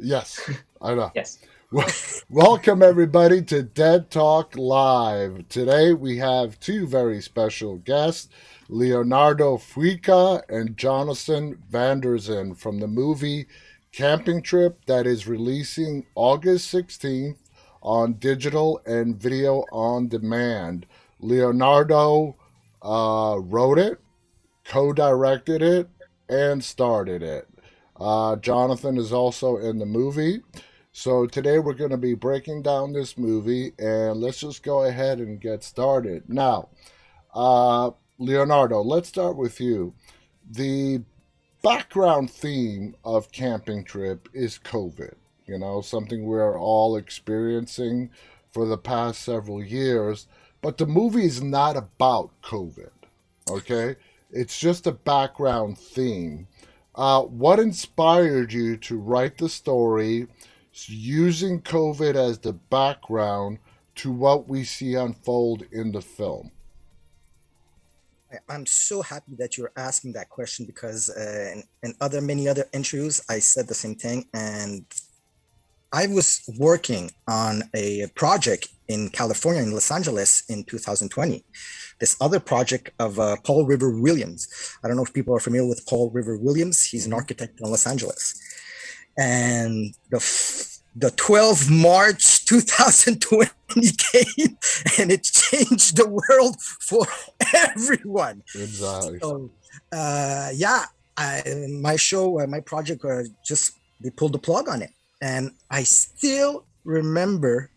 Yes, I know. Yes. Well, welcome everybody to Dead Talk Live. Today we have two very special guests, Leonardo Fuica and Jonathan Vanderzon from the movie Camping Trip that is releasing August 16th on digital and video on demand. Leonardo wrote it, co-directed it, and started it. Jonathan is also in the movie. So today we're going to be breaking down this movie, and let's just go ahead and get started. Now, uh, Leonardo, let's start with you. The background theme of Camping Trip is COVID. You know, something we're all experiencing for the past several years. But the movie is not about COVID. Okay, it's just a background theme. What inspired you to write the story using COVID as the background to what we see unfold in the film? I'm so happy that you're asking that question because in other many other interviews I said the same thing, and I was working on a project in California, in Los Angeles, in 2020. This other project of Paul River Williams. I don't know if people are familiar with Paul River Williams. He's an Mm-hmm. architect in Los Angeles, and the 12 March 2020 came and it changed the world for everyone. Exactly. So, yeah, my show, my project, just they pulled the plug on it, and I still remember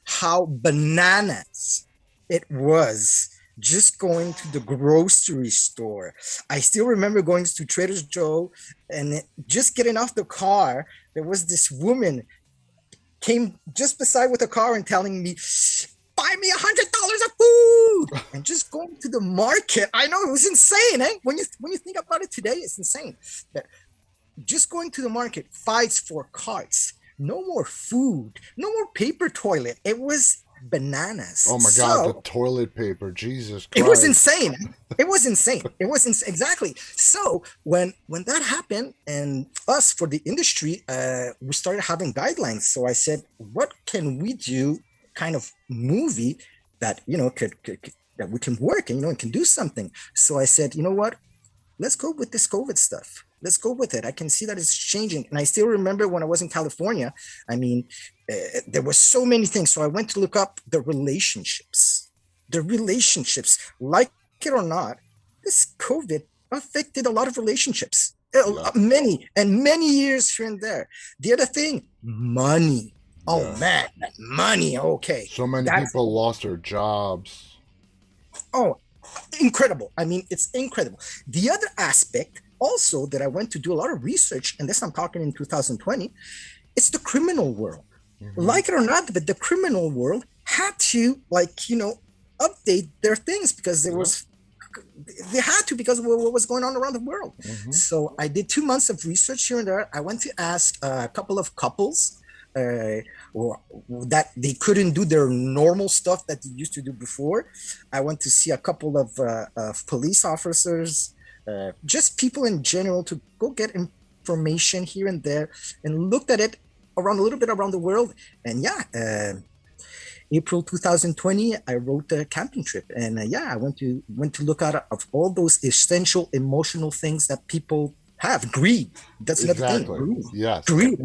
how bananas it was just going to the grocery store. I still remember going to Trader Joe and just getting off the car. There was this woman came just beside with a car and telling me, buy me $100 of food, and just going to the market. I know it was insane, eh? When you think about it today, it's insane. But just going to the market, fights for carts, no more food, no more paper toilet. It was bananas. Oh my God, the So toilet paper, Jesus it was Christ. insane. It was insane. It was exactly. So when that happened, and us for the industry, we started having guidelines. So I said, what can we do? Kind of movie that could that we can work and can do something. So I said, you know what? Let's go with this COVID stuff. Let's go with it. I can see that it's changing. And I still remember when I was in California, I mean, there were so many things. So I went to look up the relationships, like it or not, this COVID affected a lot of relationships, Yeah, many years here and there. The other thing, money. Oh yeah. man, money. Okay. So many That's people lost their jobs. Oh, incredible. I mean, it's incredible. The other aspect also that I went to do a lot of research, and this I'm talking in 2020, it's the criminal world. Mm-hmm. Like it or not, but the criminal world had to update their things because Yeah. they had to because of what was going on around the world. Mm-hmm. So I did 2 months of research here and there. I went to ask a couple of couples or that they couldn't do their normal stuff that they used to do before. I went to see a couple of police officers, just people in general to go get information here and there, and looked at it around a little bit around the world. And yeah, April 2020, I wrote a camping trip, and yeah, I went to look at of all those essential emotional things that people have. Greed. That's another thing. Exactly. Greed. Yes. Greed.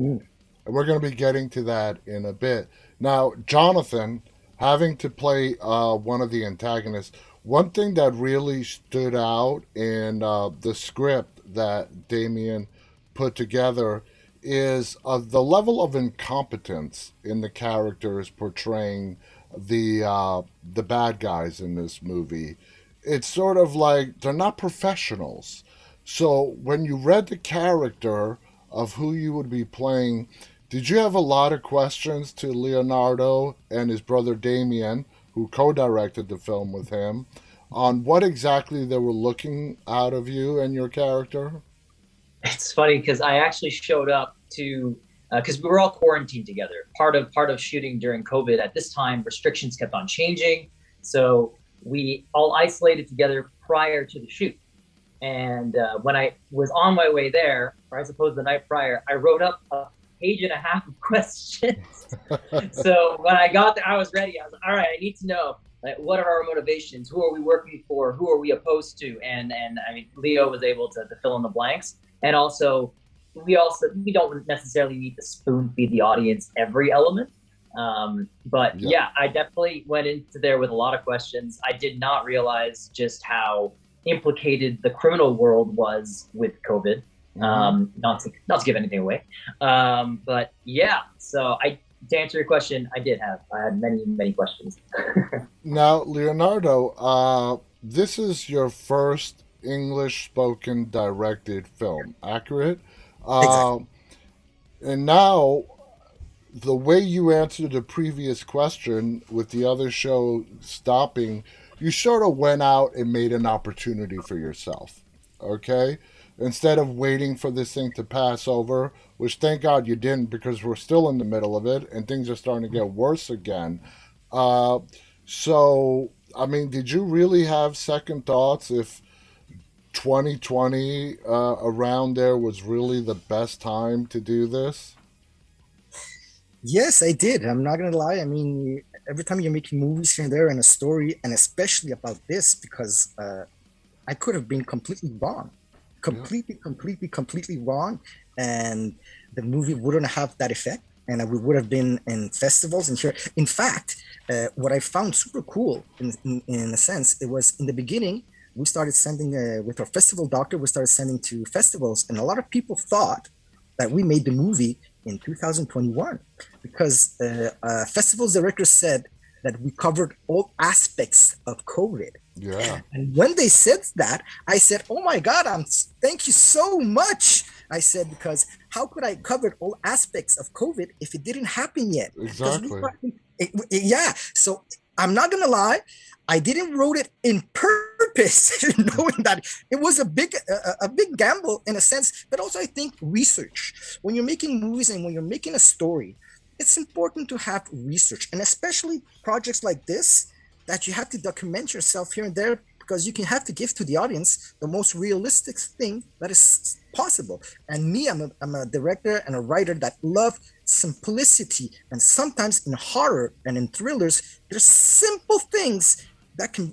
And we're going to be getting to that in a bit. Now, Jonathan, having to play one of the antagonists, one thing that really stood out in the script that Damien put together is the level of incompetence in the characters portraying the bad guys in this movie. It's sort of like they're not professionals. So when you read the character of who you would be playing, did you have a lot of questions to Leonardo and his brother Damien, who co directed the film with him, on what exactly they were looking out of you and your character? It's funny because I actually showed up to because we were all quarantined together. Part of shooting during COVID. At this time, restrictions kept on changing, so we all isolated together prior to the shoot. And when I was on my way there, or I suppose the night prior, I wrote up a page and a half of questions. So when I got there, I was ready. I was like, all right, I need to know, like, what are our motivations? Who are we working for? Who are we opposed to? And I mean, Leo was able to fill in the blanks. And also, we don't necessarily need to spoon feed the audience every element. But yeah, I definitely went into there with a lot of questions. I did not realize just how implicated the criminal world was with COVID. Not to give anything away. But yeah, so to answer your question, I had many questions. Now, Leonardo, this is your first English spoken directed film, accurate? Exactly. And now, the way you answered the previous question with the other show stopping, you sort of went out and made an opportunity for yourself. Okay? Instead of waiting for this thing to pass over, which thank God you didn't because we're still in the middle of it and things are starting to get worse again. Uh, so, I mean, did you really have second thoughts if 2020 around there was really the best time to do this? Yes, I did. I'm not gonna lie. I mean, every time you're making movies here and there and a story, and especially about this, because I could have been completely wrong, Yeah. completely wrong, and the movie wouldn't have that effect, and we would have been in festivals and here. In fact, what I found super cool, in a sense, it was in the beginning. We started sending with our festival doctor. We started sending to festivals, and a lot of people thought that we made the movie in 2021 because festivals director said that we covered all aspects of COVID. Yeah. And when they said that, I said, "Oh my God, thank you so much." I said, because how could I cover all aspects of COVID if it didn't happen yet? Because Exactly. yeah. So I'm not gonna lie, I didn't wrote it in purpose, knowing that it was a big gamble in a sense. But also, I think research. When you're making movies and when you're making a story, it's important to have research, and especially projects like this that you have to document yourself here and there because you can have to give to the audience the most realistic thing that is possible. And me, I'm a director and a writer that love simplicity, and sometimes in horror and in thrillers there's simple things that can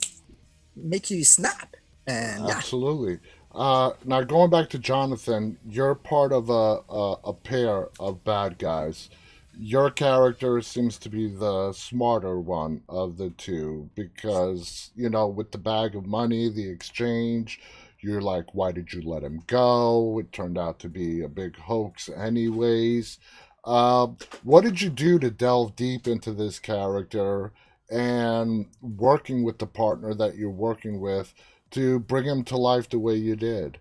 make you snap. And yeah. Absolutely. Now, going back to Jonathan, you're part of a pair of bad guys. Your character seems to be the smarter one of the two because, you know, with the bag of money, the exchange, you're like, why did you let him go? It turned out to be a big hoax, anyways. Uh, what did you do to delve deep into this character and working with the partner that you're working with to bring him to life the way you did?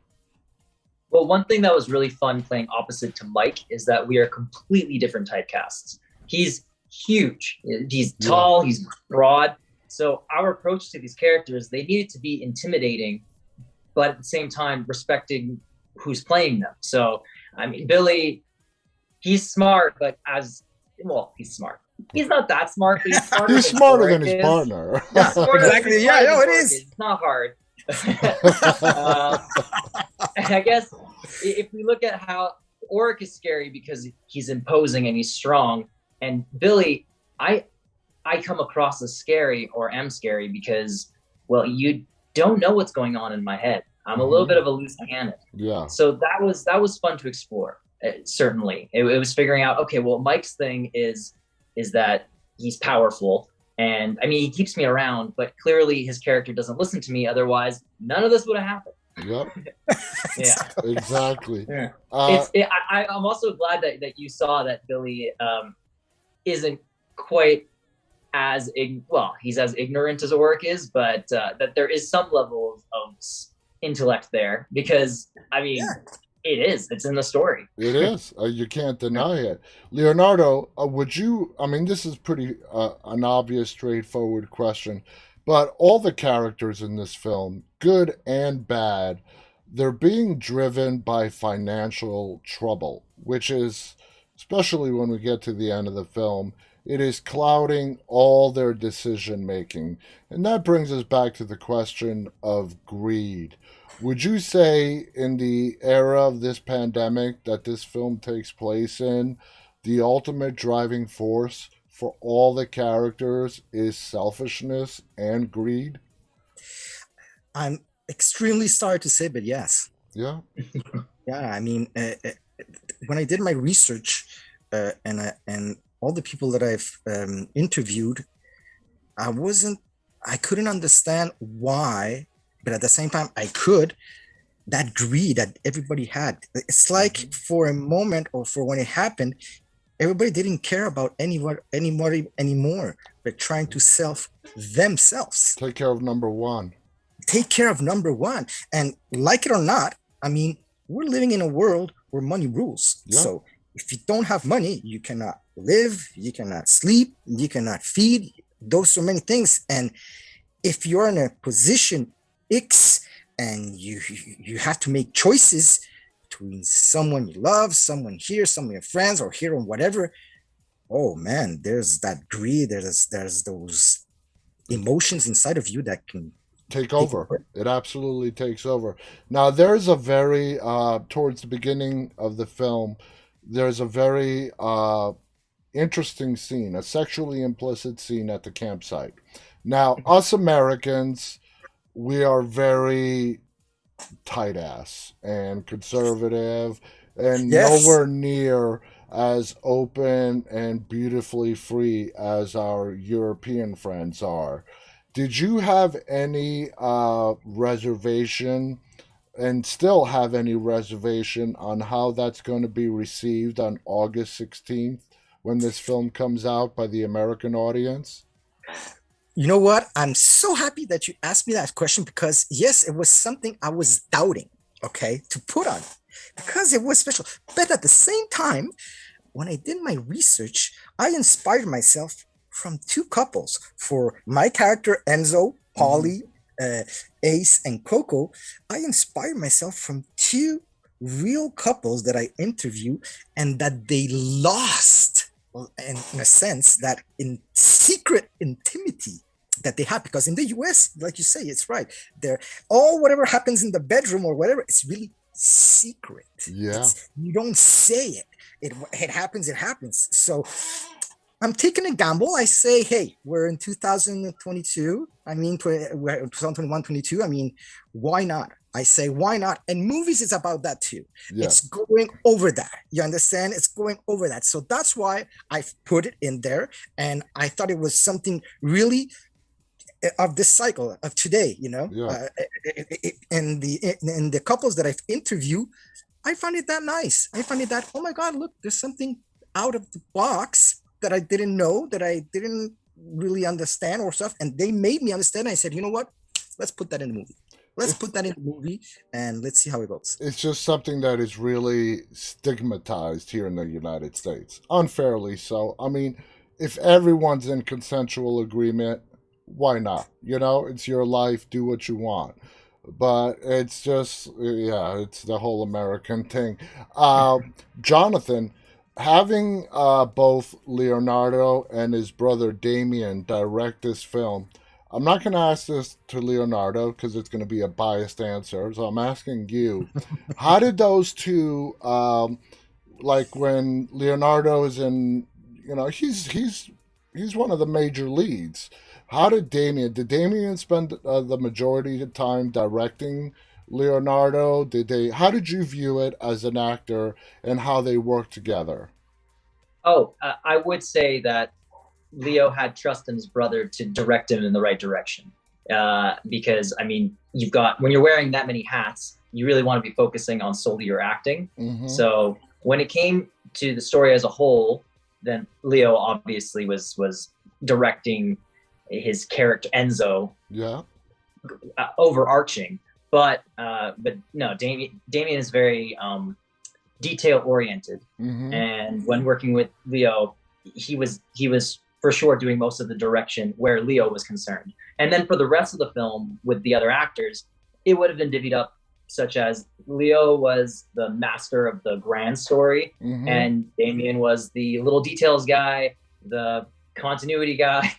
Well, one thing that was really fun playing opposite to Mike is that we are completely different typecasts. He's huge, he's Yeah. tall, he's broad. So our approach to these characters, they needed to be intimidating, but at the same time respecting who's playing them. So I mean, Billy, he's smart, but he's smart. He's not that smart, but he's smarter He's than smarter than Oric his is. partner. Yeah, exactly. He's Yeah, smarter no, than it Oric is. It's not hard. I guess if we look at how Oric is scary because he's imposing and he's strong, and Billy, I come across as scary or am scary because, well, you don't know what's going on in my head. I'm a little bit of a loose cannon. Yeah. So that was fun to explore. Certainly, it was figuring out. Okay, well, Mike's thing is that he's powerful, and I mean he keeps me around, but clearly his character doesn't listen to me. Otherwise, none of this would have happened. Yep. Yeah. Exactly. Yeah. Uh, I'm also glad that you saw that Billy isn't quite as he's as ignorant as Oric is, but that there is some level of intellect there because I mean it's in the story. it is. You can't deny it. Leonardo, would you? I mean, this is pretty an obvious, straightforward question, but all the characters in this film, good and bad, they're being driven by financial trouble, which is, especially when we get to the end of the film, it is clouding all their decision making. And that brings us back to the question of greed. Would you say, in the era of this pandemic that this film takes place in, the ultimate driving force for all the characters is selfishness and greed? I'm extremely sorry to say, but yes. Yeah. Yeah, I mean, when I did my research and all the people that I've interviewed, I wasn't, I couldn't understand why, but at the same time, I could. That greed that everybody had. It's like for a moment or for when it happened, everybody didn't care about anymore, but trying to self themselves, Take care of number one. take care of number one. And like it or not, I mean, we're living in a world where money rules. Yeah. So if you don't have money, you cannot live, you cannot sleep, you cannot feed, those so many things. And if you're in a position X and you have to make choices between someone you love, someone here, some of your friends, or here or whatever, oh man, there's that greed, there's those emotions inside of you that can Take take over. over. It absolutely takes over. Now, there's a very, towards the beginning of the film, there's a very interesting scene, a sexually implicit scene at the campsite. Now, us Americans, we are very tight ass and conservative and Yes. nowhere near as open and beautifully free as our European friends are. Did you have any reservation and still have any reservation on how that's going to be received on August 16th when this film comes out by the American audience? You know what? I'm so happy that you asked me that question because, yes, it was something I was doubting, okay, to put on because it was special. But at the same time, when I did my research, I inspired myself from two couples. For my character, Enzo, Mm-hmm. Polly, uh, Ace, and Coco, I inspired myself from two real couples that I interviewed and that they lost, well, in a sense, that in secret intimacy that they have. Because in the US, like you say, it's right. They're all whatever happens in the bedroom or whatever, it's really secret. Yeah. It's you don't say it. It happens, it happens. So I'm taking a gamble. I say, hey, we're in 2022. I mean, we're 2021, 22. I mean, why not? I say, why not? And movies is about that too. It's Yes. going over that. You understand? It's going over that. So that's why I've put it in there. And I thought it was something really of this cycle of today, Yeah. and the couples that I've interviewed, I find it that nice. I find it that, oh my God, look, there's something out of the box that I didn't know, that I didn't really understand or stuff. And they made me understand. I said, you know what? Let's put that in the movie. Let's It, put that in the movie and let's see how it goes. it's just something that is really stigmatized here in the United States, unfairly so. I mean, if everyone's in consensual agreement, why not? You know, it's your life, do what you want. But it's just, yeah, it's the whole American thing. Uh, Jonathan, having both Leonardo and his brother Damien direct this film, I'm not going to ask this to Leonardo because it's going to be a biased answer. So I'm asking you, how did those two, like when Leonardo is in, you know, he's one of the major leads. How did Damien spend the majority of the time directing Leonardo? Did they? How did you view it as an actor and how they work together? Oh, I would say that Leo had trust in his brother to direct him in the right direction. Because I mean, you've got when you're wearing that many hats, you really want to be focusing on solely your acting. Mm-hmm. So when it came to the story as a whole, then Leo obviously was directing his character Enzo, Yeah. overarching. But no, Damien is very detail oriented, Mm-hmm. and when working with Leo, he was for sure doing most of the direction where Leo was concerned. And then for the rest of the film with the other actors, it would have been divvied up, such as Leo was the master of the grand story, Mm-hmm. and Damien was the little details guy, the continuity guy,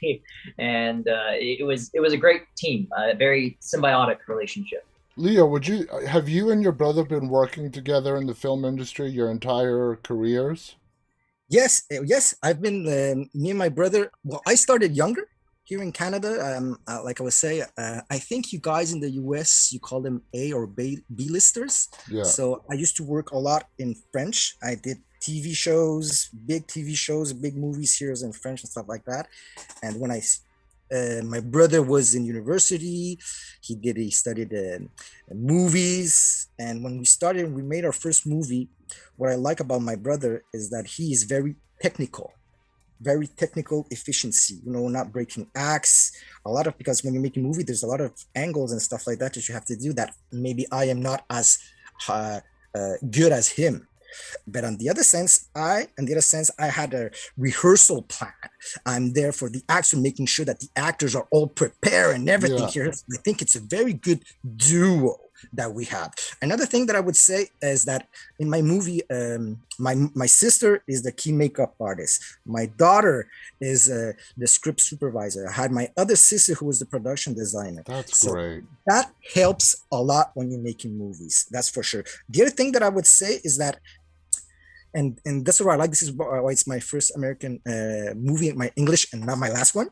and it was a great team, a very symbiotic relationship. Leo, would you have you and your brother been working together in the film industry your entire careers? Yes, yes. I've been me and my brother. Well, I started younger here in Canada. Like I was saying, I think you guys in the US you call them A or B listers. Yeah, So I used to work a lot in French. I did TV shows, big movies here in French and stuff like that. And when my brother was in university, he studied movies, and when we made our first movie. What I like about my brother is that he is very technical efficiency, not breaking acts. A lot of, because when you're making a movie, there's a lot of angles and stuff like that that you have to do that maybe I am not as good as him. But in the other sense, I had a rehearsal plan. I'm there for the actors, making sure that the actors are all prepared and everything yeah, here. I think it's a very good duo that we have. Another thing that I would say is that in my movie, my sister is the key makeup artist. My daughter is the script supervisor. I had my other sister who was the production designer. that's So great. that helps a lot when you're making movies. That's for sure. The other thing that I would say is that, and that's what I like. This is why it's my first American movie, my English, and not my last one.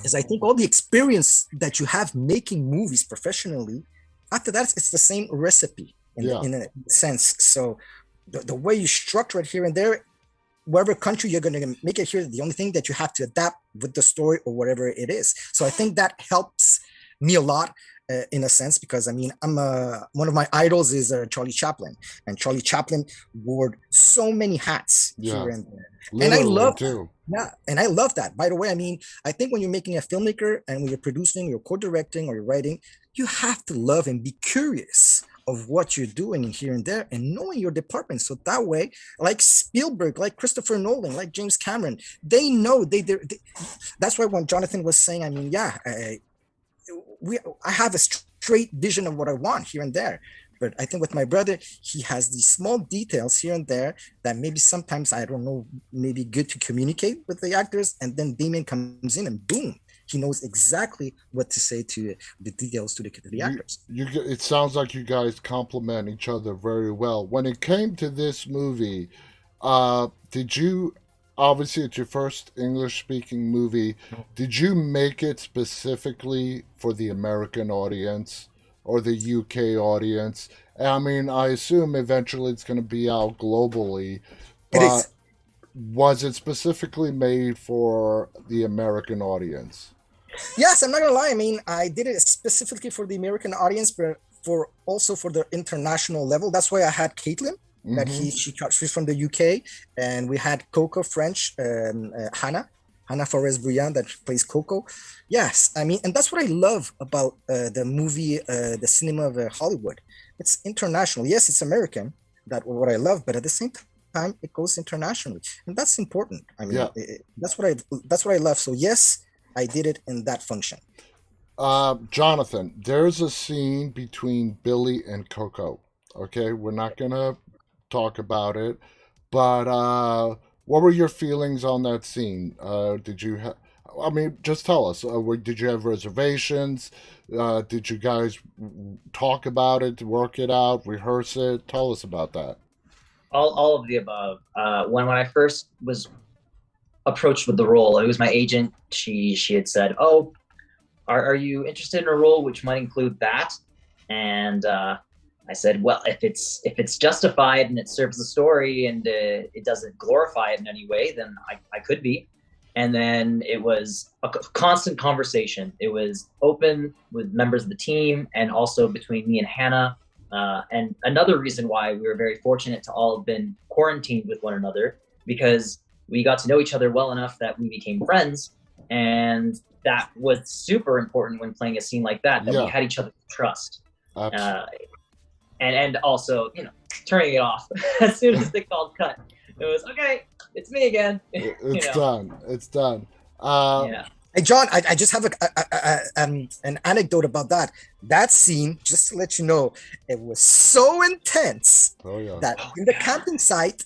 Is I think all the experience that you have making movies professionally, after that it's the same recipe Yeah, in a sense. So the way you structure it here and there, wherever country you're going to make it here, the only thing that you have to adapt with the story or whatever it is. So I think that helps me a lot. In a sense, because I mean, one of my idols is Charlie Chaplin, and Charlie Chaplin wore so many hats yeah, here and there, and I literally love, too. yeah, and I love that. By the way, I mean, I think when you're making a filmmaker and when you're producing, you're co-directing or you're writing, you have to love and be curious of what you're doing here and there, and knowing your department. So that way, like Spielberg, like Christopher Nolan, like James Cameron, they know that's why when Jonathan was saying, I mean, yeah, I have a straight vision of what I want here and there. But I think with my brother, he has these small details here and there that maybe sometimes I don't know, maybe good to communicate with the actors. And then Damien comes in and boom, he knows exactly what to say to the details to the You, actors. it sounds like you guys complement each other very well. When it came to this movie, did you, obviously it's your first English speaking movie, did you make it specifically for the American audience or the UK audience? I mean, I assume eventually it's going to be out globally, It but is. was it specifically made for the American audience? Yes, I'm not gonna lie. I mean, I did it specifically for the American audience, but for also for the international level. That's why I had Caitlin. That Mm-hmm. she's from the UK, and we had Coco French, Hannah Forest Bouillant that plays Coco. Yes, I mean, and that's what I love about the movie, the cinema of Hollywood. It's international. Yes, it's American. That what I love, but at the same time, it goes internationally, and that's important. I Yeah. mean, that's what I love. So yes, I did it in that function. Jonathan, there's a scene between Billy and Coco. Okay, we're not gonna talk about it, but what were your feelings on that scene? Did you have? I mean, just tell us. Did you have reservations? Did you guys talk about it, work it out, rehearse it? Tell us about that. All of the above. When I first was approached with the role, it was my agent. She had said, "Oh, are you interested in a role which might include that?" And I said, "Well, if it's justified and it serves the story and it doesn't glorify it in any way, then I could be." And then it was a constant conversation. It was open with members of the team and also between me and Hannah. And another reason why we were very fortunate to all have been quarantined with one another, because we got to know each other well enough that we became friends. And that was super important when playing a scene like that we Yeah, had each other's trust. absolutely. Uh, and also, turning it off as soon as they called cut. It was okay. It's me again. It's done. It's done. Uh, Yeah. Hey John, I just have an anecdote about that. That scene, just to let you know, it was so intense oh yeah. that Oh in the yeah. camping site,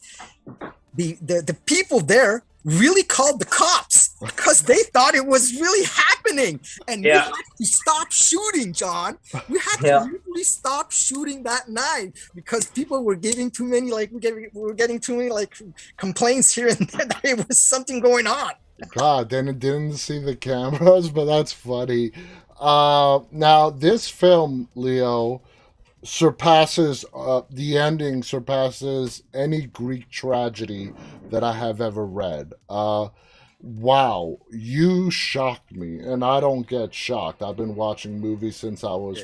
the people there really called the cops because they thought it was really happening, and we Yeah, had to stop shooting, John. We had to yeah. literally stop shooting that night because people were getting too many, like we were getting too many like complaints here and there that it was something going on. God, didn't see the cameras, but that's funny. Now this film, Leo, surpasses the ending surpasses any Greek tragedy that I have ever read. Wow, you shocked me, and I don't get shocked. I've been watching movies since I was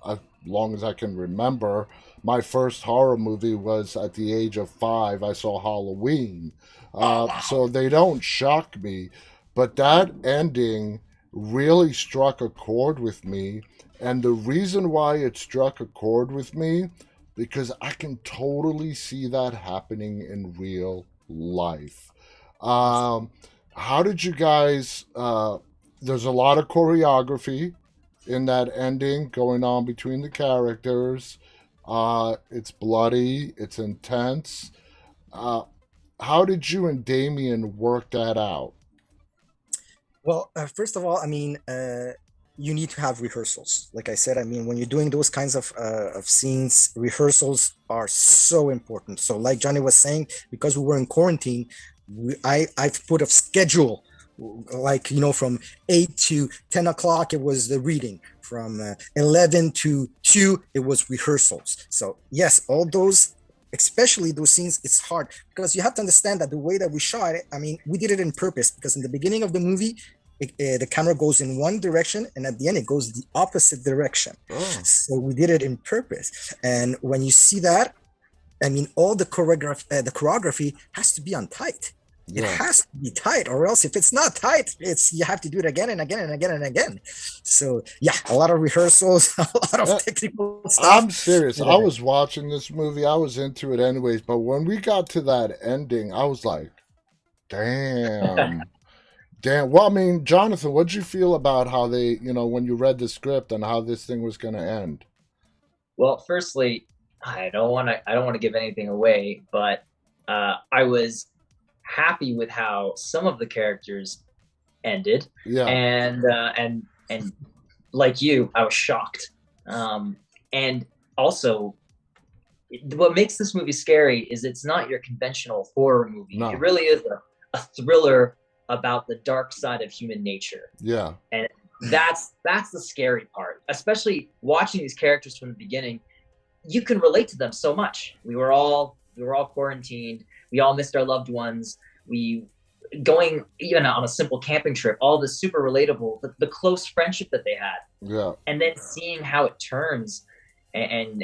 as long as I can remember. My first horror movie was at the age of 5. I saw Halloween. Oh wow. So they don't shock me. But that ending really struck a chord with me. And the reason why it struck a chord with me, because I can totally see that happening in real life. Um, how did you guys? There's a lot of choreography in that ending going on between the characters. It's bloody, it's intense. Uh, how did you and Damien work that out? Well, first of all, I mean, you need to have rehearsals. Like I said, I mean, when you're doing those kinds of scenes, rehearsals are so important. So, like Johnny was saying, because we were in quarantine, I've put a schedule, like from 8 to 10 o'clock, it was the reading. From 11 to 2, it was rehearsals. So yes, all those, especially those scenes, it's hard because you have to understand that the way that we shot it, I mean, we did it in purpose because in the beginning of the movie, the camera goes in one direction and at the end it goes the opposite direction. Oh, So we did it in purpose. And when you see that, I mean, all the choreography has to be on tight. It yeah. has to be tight, or else if it's not tight, it's you have to do it again and again and again and again. So yeah, a lot of rehearsals, a lot of Uh, technical I'm stuff. serious. I was watching this movie. I was into it anyways. But when we got to that ending, I was like, damn. Damn. Well, I mean, Jonathan, what'd you feel about how they, when you read the script and how this thing was going to end? Well, firstly, I don't want to give anything away, but I was happy with how some of the characters ended, Yeah. and like you, I was shocked. And also, what makes this movie scary is it's not your conventional horror movie. It No. really is a thriller about the dark side of human nature, Yeah. and that's the scary part. Especially watching these characters from the beginning, you can relate to them so much. We were all quarantined. We all missed our loved ones. We going even on a simple camping trip. All this super relatable. The close friendship that they had, Yeah. and then seeing how it turns, and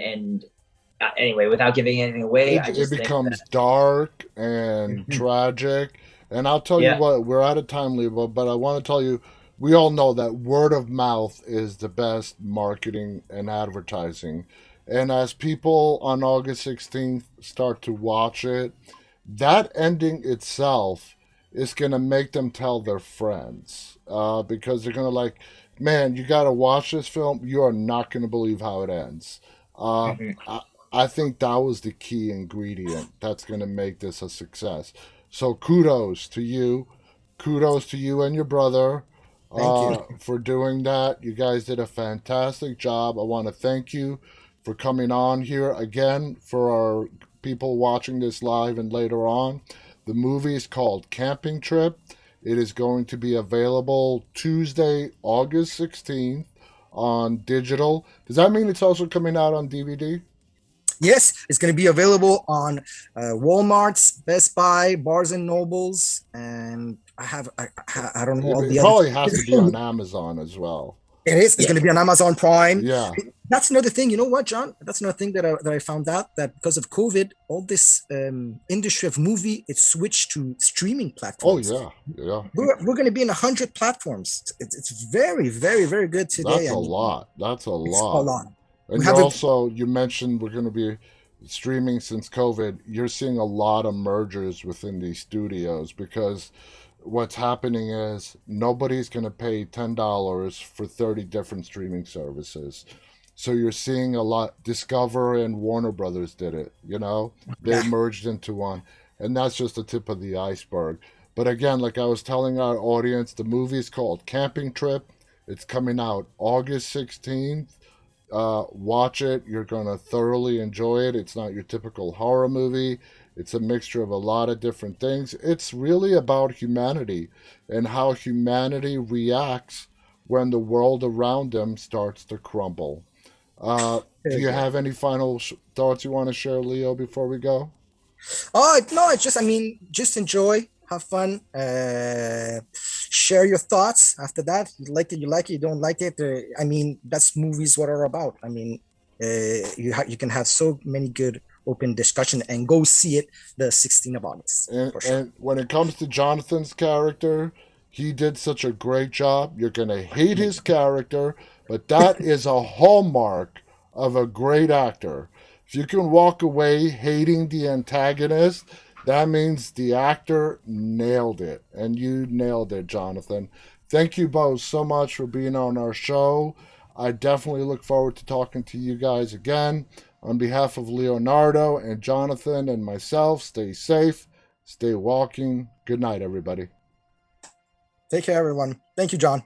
anyway, without giving anything away, I It just think that becomes dark and tragic. And I'll tell you yeah, what, we're out of time, Lebo, but I want to tell you, we all know that word of mouth is the best marketing and advertising. And as people on August 16th start to watch it, that ending itself is going to make them tell their friends because they're going to like, man, you got to watch this film. You are not going to believe how it ends. Uh, mhm. I, I think that was the key ingredient that's going to make this a success. So kudos to you. Kudos to you and your brother Thank you. for doing that. You guys did a fantastic job. I want to thank you for coming on here again for our people watching this live and later on. The movie is called Camping Trip. It is going to be available Tuesday, August 16th on digital. Does that mean it's also coming out on DVD? Yes, it's going to be available on Walmart's, Best Buy, Barnes and Nobles, and I don't know all It the other. probably has to be on Amazon as well. It is. It's Yeah, going to be on Amazon Prime. Yeah. That's another thing. You know what, John? That's another thing that I found out that because of COVID, all this industry of movie it switched to streaming Oh, platforms. yeah. Yeah. We're going to be in 100 platforms. It's very, very, very good today. That's I a mean, lot. That's a it's a lot. lot. And We you're have a also, you mentioned we're going to be streaming since COVID. You're seeing a lot of mergers within these studios because what's happening is nobody's going to pay $10 for 30 different streaming services. So you're seeing a lot. Discover and Warner Brothers did it, They yeah. merged into one. And that's just the tip of the iceberg. But again, like I was telling our audience, the movie is called Camping Trip. It's coming out August 16th. Watch it. You're going to thoroughly enjoy it. It's not your typical horror movie. It's a mixture of a lot of different things. It's really about humanity and how humanity reacts when the world around them starts to crumble. Do Very you good. have any final thoughts you want to share, Leo, before we go? Oh no, it's just, I mean, just enjoy, have fun, share your thoughts. After that, you like it, you like it, you don't like it. I mean, that's movies what are about. I mean, you can have so many good open discussion and go see it the 16th of August And for sure. and when it comes to Jonathan's character, he did such a great job. You're gonna hate his character, but that is a hallmark of a great actor. If you can walk away hating the antagonist, that means the actor nailed it. And you nailed it, Jonathan. Thank you both so much for being on our show. I definitely look forward to talking to you guys again. On behalf of Leonardo and Jonathan and myself, stay safe, stay walking. Good night, everybody. Take care, everyone. Thank you, John.